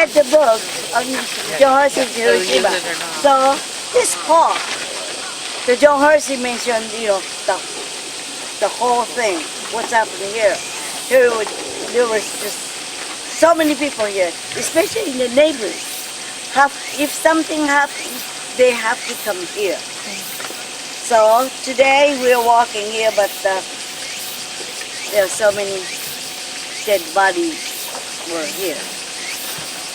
read the book of John Hersey Hiroshima. So this part, the John Hersey mentioned, the whole thing. What's happening here? There was just so many people here, especially in the neighbors. If something happens, they have to come here. So today we're walking here, but there are so many dead bodies were here.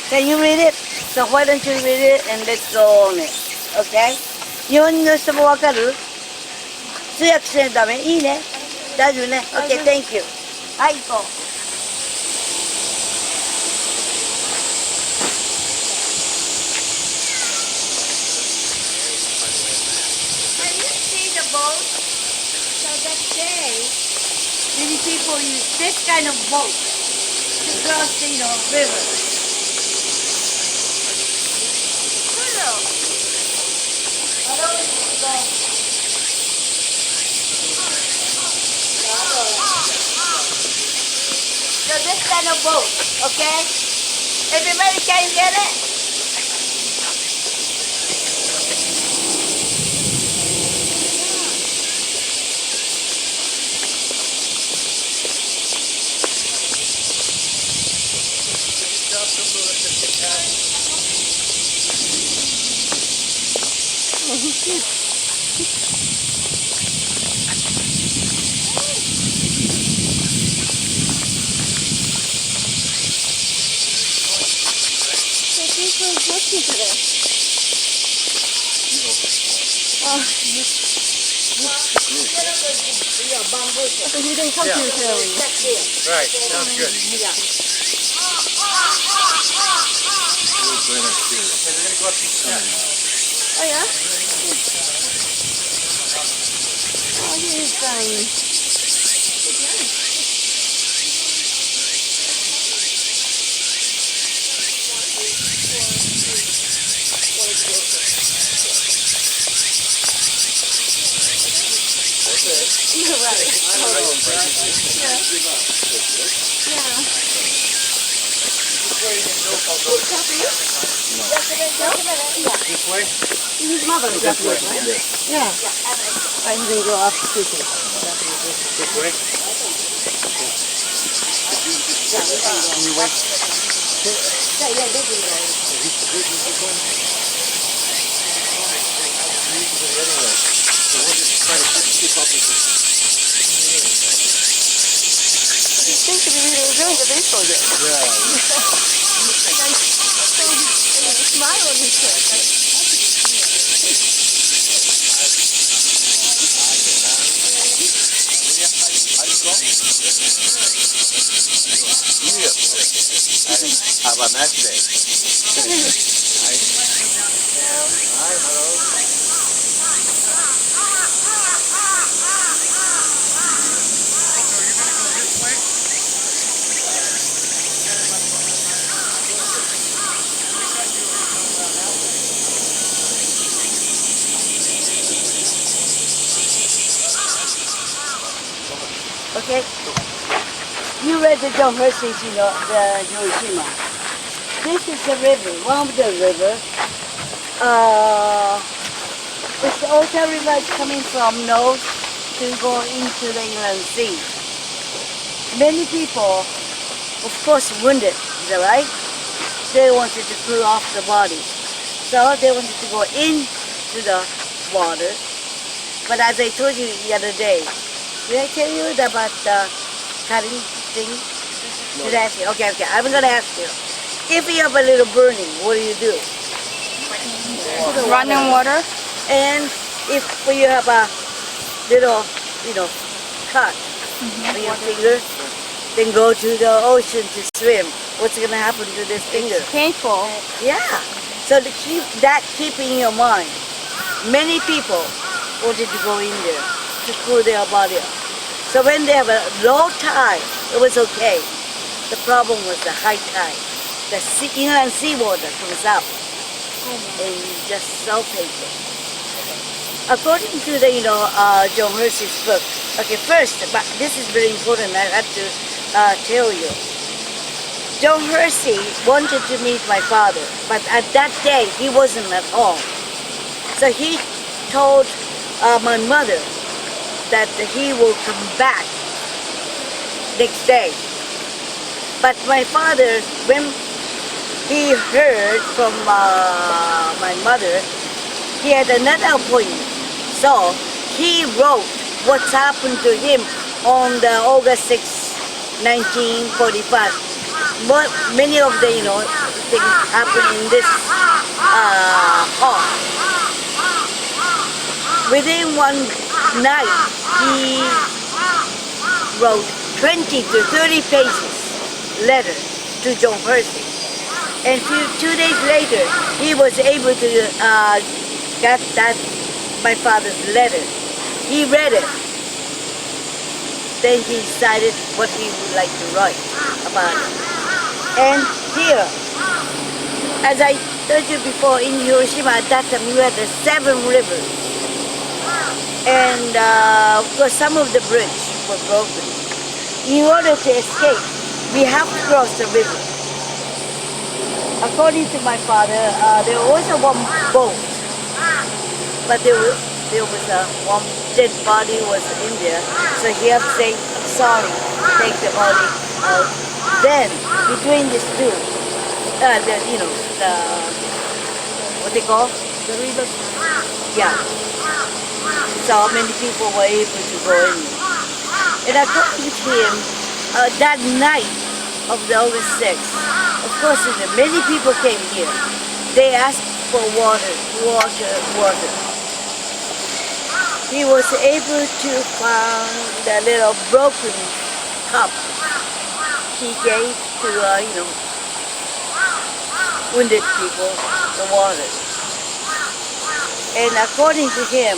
Can you read it? So why don't you read it and let's go on it, okay? 日本の人もわかる？通訳しないとダメ？いいね？大丈夫ね？ Okay, thank you. はい、行こう。Can you see the boat? So that day, many people use this kind of boat to cross the river. So this kind of boat, okay? Everybody can get it? You didn't come to your family. Right, sounds good. Oh yeah? Oh, here's You're right. This way? His mother is up here, right? Yeah. I'm going to go off the speaker. This way? He seems to be doing the baseball game. Yeah. Smile on his face. Have a nice day. Hi, hello. Okay? You read the John Hersey, the Hiroshima. This is the river, one of the river. It's the Ota River coming from north to go into the Inland Sea. Many people, of course, wounded, is that right? They wanted to cool off the body. So they wanted to go into the water. But as I told you the other day, did I tell you about the cutting thing? Did I ask you? Okay, I'm going to ask you. If you have a little burning, what do? Running water? And if you have a little, cut on your finger, then go to the ocean to swim. What's going to happen to this finger? It's painful. Yeah. So to keep in your mind, many people wanted to go in there to cool their body off. So when they have a low tide, it was okay. The problem was the high tide. The inland seawater comes up and just so painful. According to the John Hersey's book. Okay, first, but this is very important. I have to tell you. John Hersey wanted to meet my father, but at that day he wasn't at home. So he told my mother that he will come back next day. But my father, when he heard from my mother, he had another appointment. So he wrote what's happened to him on the August 6, 1945. Many of the things happened in this hall. Within one night, he wrote 20 to 30 pages letter to John Hersey. And 2 days later, he was able to get my father's letter. He read it. Then he decided what he would like to write about it. And here, as I told you before, in Hiroshima at that time, you had the 7 rivers. And of course, some of the bridge were broken. In order to escape, we have to cross the river. According to my father, there was one boat, but there was one dead body was in there, so he had to say, sorry, take the body out. Then, between these two, what they call? The river. Yeah. So many people were able to go in. And according to him, that night of the August 6th, of course, many people came here. They asked for water. He was able to find the little broken cup he gave to, wounded people, the water. And according to him,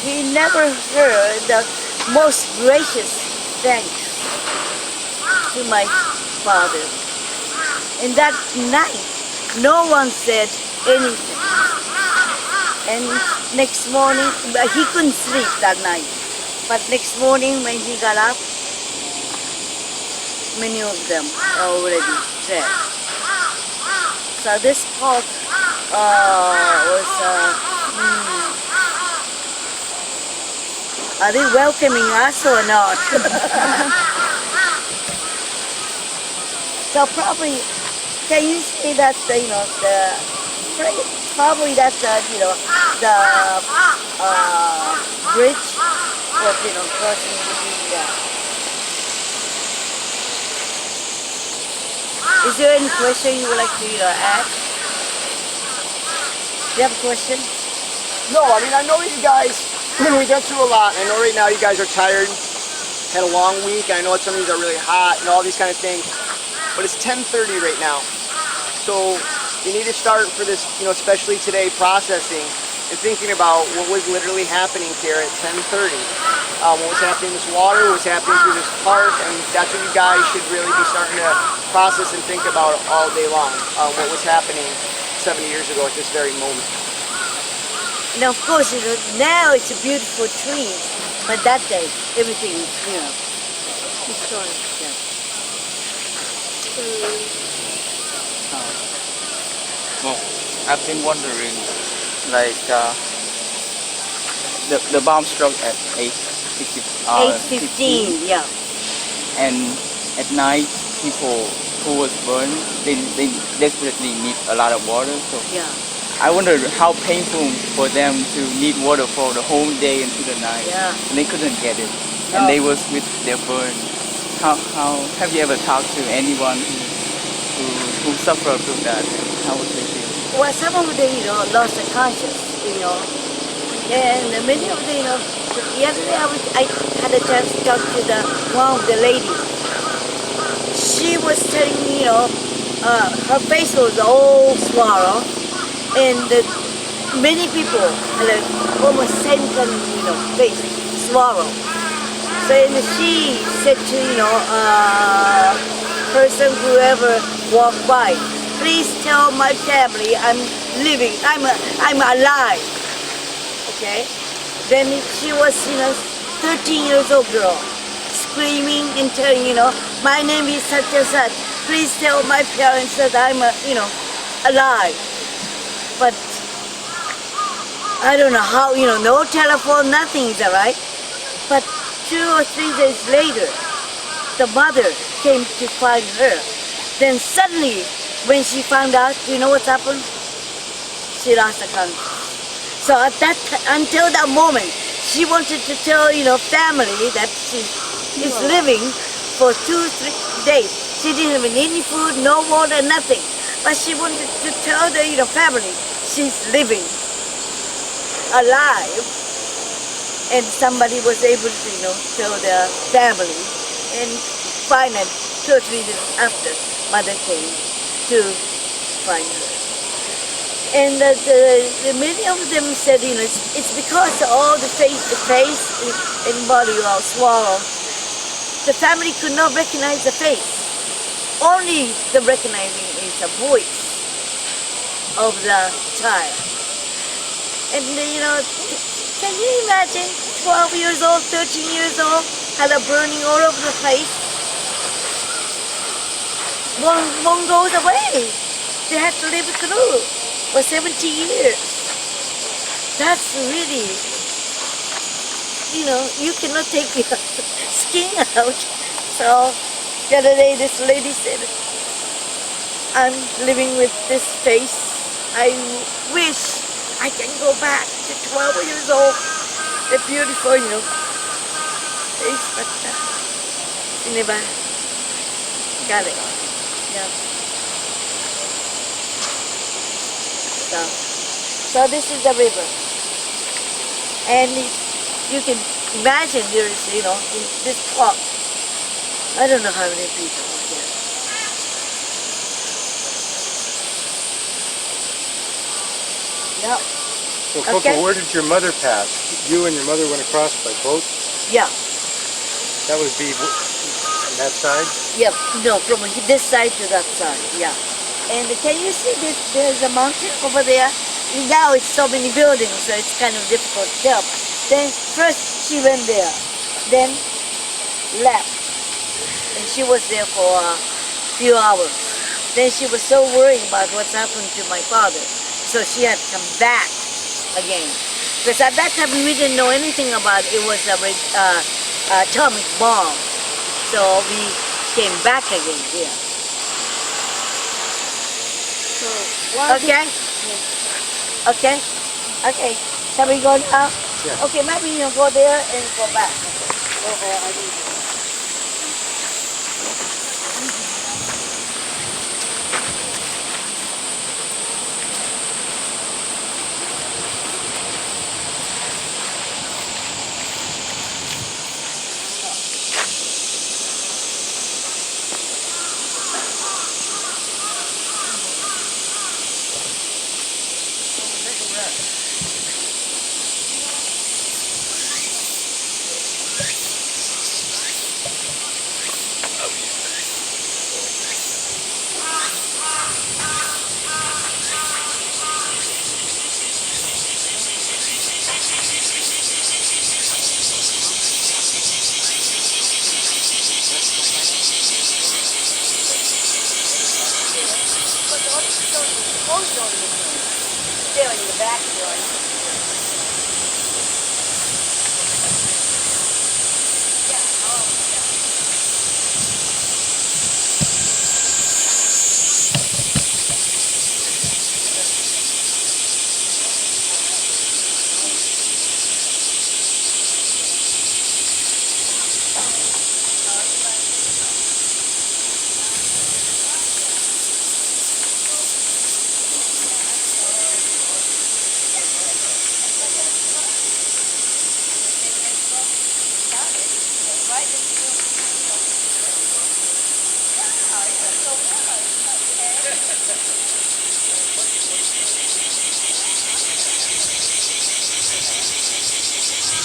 he never heard the most gracious thanks to my father. And that night, no one said anything. And next morning, he couldn't sleep that night. But next morning when he got up, many of them are already dead. So this park was, are they welcoming us or not? So probably, can you say that, probably that's the bridge was, crossing the. Is there any question you would like to add? Do you have a question? No, I mean, I know you guys, we went through a lot. I know right now you guys are tired, had a long week. I know some of you are really hot and all these kind of things. But it's 10:30 right now. So you need to start for this, especially today, processing and thinking about what was literally happening here at 10:30. What was happening in this water, what was happening through this park, and that's what you guys should really be starting to process and think about all day long. What was happening 70 years ago at this very moment. And of course, now it's a beautiful tree, but that day, everything is, destroyed. Yeah. Well, I've been wondering, like, the bomb struck at 8:15, yeah. And at night, people who was burned, they desperately need a lot of water. So Yeah. I wonder how painful for them to need water for the whole day into the night. Yeah. And they couldn't get it. No. And they was with their burn. How have you ever talked to anyone who suffered from that? How was they feel? Well, some of them, lost their conscience, and many of them, the other day I had a chance to talk to one of the ladies. She was telling me, her face was all swollen, and many people had almost same kind of, face, swollen. So and she said to, person whoever walked by, please tell my family I'm living, I'm alive. Okay? Then she was, 13 years old girl, screaming and telling, my name is such and such. please tell my parents that I'm, alive. But I don't know how, no telephone, nothing, is right? But 2 or 3 days later, the mother came to find her. Then suddenly, when she found out, you know what happened? She lost the conscience. So at until that moment, she wanted to tell, family that she is living for 2-3 days. She didn't have any food, no water, nothing. But she wanted to tell the, family she's living, alive. And somebody was able to, tell the family. And finally, 2 or 3 days after, mother came to find her. And many of them said, it's because all the face and body are swollen. The family could not recognize the face. Only the recognizing is the voice of the child. And can you imagine 12 years old, 13 years old, had a burning all over the face? One goes away. They had to live through for 70 years. That's really, you cannot take your skin out. So the other day this lady said, I'm living with this face. I wish I can go back to 12 years old. The beautiful, face, but she never got it. Yeah. So this is the river, and you can imagine there is, in this park, I don't know how many people are here. Yeah. So Koko, Okay. where did your mother pass? You and your mother went across by boat? Yeah. That would be on that side? Yeah. No, from this side to that side. Yeah. And can you see this? There's a mountain over there. Now it's so many buildings, so it's kind of difficult to tell. Then first she went there, then left, and she was there for a few hours. Then she was so worried about what's happened to my father, so she had to come back again. Because at that time we didn't know anything about it. It was a atomic bomb, so we came back again here. So why did- Okay. Okay. Okay. Can we go now? Yeah. Okay, maybe you go there and go back. There in the backyard. Right?